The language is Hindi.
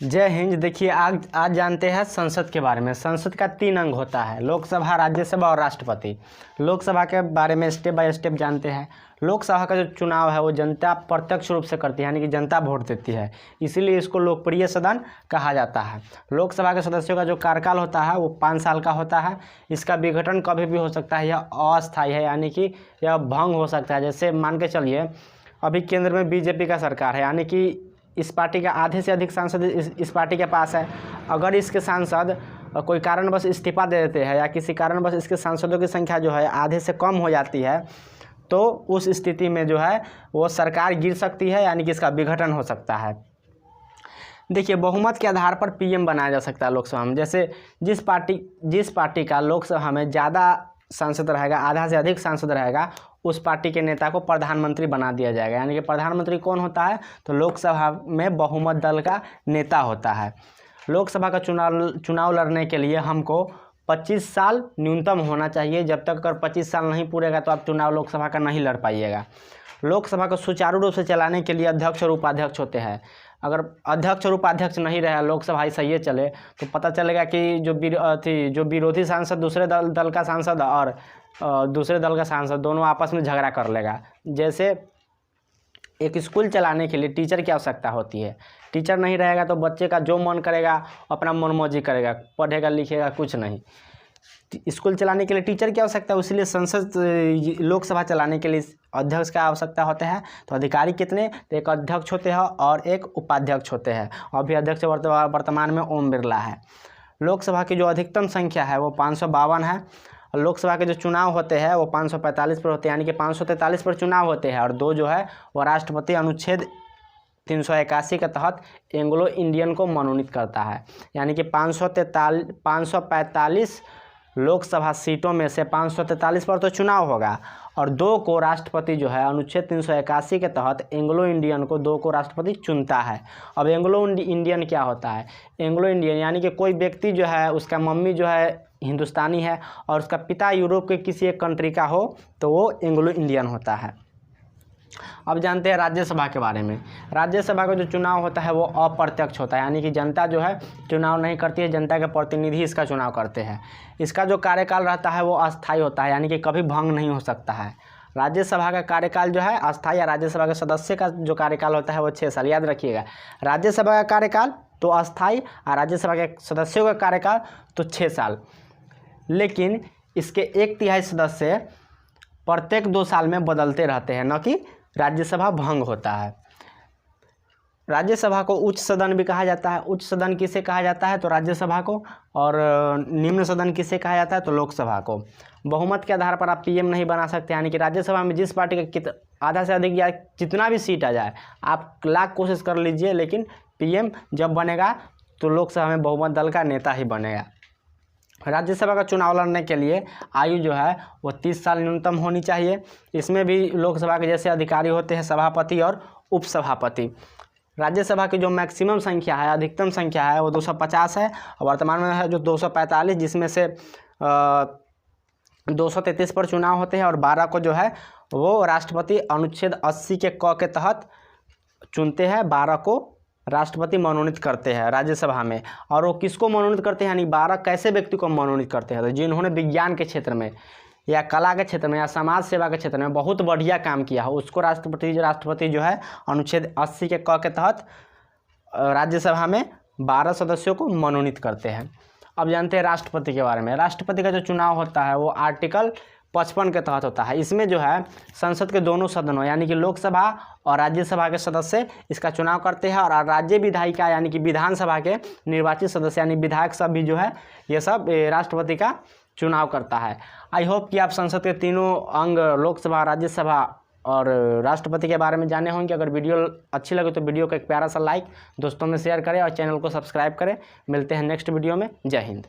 जय हिंद। देखिए आज जानते हैं संसद के बारे में। संसद का 3 अंग होता है, लोकसभा, राज्यसभा और राष्ट्रपति। लोकसभा के बारे में स्टेप बाय स्टेप जानते हैं। लोकसभा का जो चुनाव है वो जनता प्रत्यक्ष रूप से करती है, यानी कि जनता वोट देती है, इसीलिए इसको लोकप्रिय सदन कहा जाता है। लोकसभा के सदस्यों का जो कार्यकाल होता है वो 5 साल का होता है। इसका विघटन कभी भी हो सकता है, यह अस्थायी है, यानी कि यह भंग हो सकता है। जैसे मान के चलिए अभी केंद्र में बीजेपी का सरकार है, यानी कि इस पार्टी का आधे से अधिक सांसद इस पार्टी के पास है। अगर इसके सांसद कोई कारणवश इस्तीफा दे देते हैं या किसी कारणवश इसके सांसदों की संख्या जो है आधे से कम हो जाती है, तो उस स्थिति में जो है वो सरकार गिर सकती है, यानी कि इसका विघटन हो सकता है। देखिए, बहुमत के आधार पर पीएम बनाया जा सकता है लोकसभा में। जैसे जिस पार्टी का लोकसभा में ज़्यादा सांसद रहेगा, आधा से अधिक सांसद रहेगा, उस पार्टी के नेता को प्रधानमंत्री बना दिया जाएगा। यानी कि प्रधानमंत्री कौन होता है? तो लोकसभा में बहुमत दल का नेता होता है। लोकसभा का चुनाव लड़ने के लिए हमको 25 साल न्यूनतम होना चाहिए। जब तक अगर 25 साल नहीं पूरेगा तो आप चुनाव लोकसभा का नहीं लड़ पाइएगा। लोकसभा को सुचारू रूप से चलाने के लिए अध्यक्ष और उपाध्यक्ष होते हैं। अगर अध्यक्ष और उपाध्यक्ष नहीं रहा, लोकसभा सही चले, तो पता चलेगा कि जो विरोधी सांसद दूसरे दल का सांसद और दूसरे दल का सांसद दोनों आपस में झगड़ा कर लेगा। जैसे एक स्कूल चलाने के लिए टीचर की आवश्यकता होती है। टीचर नहीं रहेगा तो बच्चे का जो मन करेगा अपना मनमौजी करेगा, पढ़ेगा लिखेगा कुछ नहीं। स्कूल चलाने के लिए टीचर की आवश्यकता है, इसलिए लोकसभा चलाने के लिए अध्यक्ष का आवश्यकता होता है। तो अधिकारी कितने? तो एक अध्यक्ष होते हैं और एक उपाध्यक्ष होते हैं। अभी अध्यक्ष वर्तमान में ओम बिरला है। लोकसभा की जो अधिकतम संख्या है वो 552 है। लोकसभा के जो चुनाव होते हैं वो 545 पर होते हैं, यानी कि 543 पर चुनाव होते हैं। और 2 जो है वो राष्ट्रपति अनुच्छेद 381 के तहत एंग्लो इंडियन को मनोनीत करता है। यानी कि 545 लोकसभा सीटों में से 543 पर तो चुनाव होगा और 2 को राष्ट्रपति जो है अनुच्छेद 381 के तहत एंग्लो इंडियन को 2 को राष्ट्रपति चुनता है। अब एंग्लो इंडियन क्या होता है? एंग्लो इंडियन यानी कि कोई व्यक्ति जो है उसका मम्मी जो है हिंदुस्तानी है और उसका पिता यूरोप के किसी एक कंट्री का हो तो वो एंग्लो इंडियन होता है। अब जानते हैं राज्यसभा के बारे में। राज्यसभा का जो चुनाव होता है वो अप्रत्यक्ष होता है, यानी कि जनता जो है चुनाव नहीं करती है, जनता के प्रतिनिधि इसका चुनाव करते हैं। इसका जो कार्यकाल रहता है वो अस्थायी होता है, यानी कि कभी भंग नहीं हो सकता है। राज्यसभा का कार्यकाल जो है अस्थायी, या राज्यसभा के सदस्य का जो कार्यकाल होता है वो 6 साल। याद रखिएगा, राज्यसभा का कार्यकाल तो अस्थायी और राज्यसभा के सदस्यों का कार्यकाल तो 6 साल। लेकिन इसके 1/3 सदस्य प्रत्येक 2 साल में बदलते रहते हैं, न कि राज्यसभा भंग होता है। राज्यसभा को उच्च सदन भी कहा जाता है। उच्च सदन किसे कहा जाता है? तो राज्यसभा को। और निम्न सदन किसे कहा जाता है? तो लोकसभा को। बहुमत के आधार पर आप पीएम नहीं बना सकते, यानी कि राज्यसभा में जिस पार्टी का आधा से अधिक या जितना भी सीट आ जाए आप लाख कोशिश कर लीजिए, लेकिन पीएम जब बनेगा तो लोकसभा में बहुमत दल का नेता ही बनेगा। राज्यसभा का चुनाव लड़ने के लिए आयु जो है वो 30 साल न्यूनतम होनी चाहिए। इसमें भी लोकसभा के जैसे अधिकारी होते हैं सभापति और उपसभापति। राज्यसभा की जो मैक्सिमम संख्या है, अधिकतम संख्या है वो 250 है और वर्तमान में है जो 245, जिसमें से 233 पर चुनाव होते हैं और 12 को जो है वो राष्ट्रपति अनुच्छेद 80 के क के तहत चुनते हैं। 12 को राष्ट्रपति मनोनीत करते हैं राज्यसभा में। और वो किसको मनोनीत करते हैं, यानी 12 कैसे व्यक्ति को मनोनीत करते हैं? तो जिन्होंने विज्ञान के क्षेत्र में या कला के क्षेत्र में या समाज सेवा के क्षेत्र में बहुत बढ़िया काम किया है, उसको राष्ट्रपति जो है अनुच्छेद 80 के क के तहत राज्यसभा में 12 सदस्यों को मनोनीत करते हैं। अब जानते हैं राष्ट्रपति के बारे में। राष्ट्रपति का जो चुनाव होता है वो आर्टिकल 55 के तहत होता है। इसमें जो है संसद के दोनों सदनों यानी कि लोकसभा और राज्यसभा के सदस्य इसका चुनाव करते हैं और राज्य विधायिका यानी कि विधानसभा के निर्वाचित सदस्य यानी विधायक सब भी जो है ये सब राष्ट्रपति का चुनाव करता है। आई होप कि आप संसद के तीनों अंग लोकसभा, राज्यसभा और राष्ट्रपति के बारे में जाने होंगे। अगर वीडियो अच्छी लगे तो वीडियो को एक प्यारा सा लाइक दोस्तों में शेयर करें और चैनल को सब्सक्राइब करें। मिलते हैं नेक्स्ट वीडियो में। जय हिंद।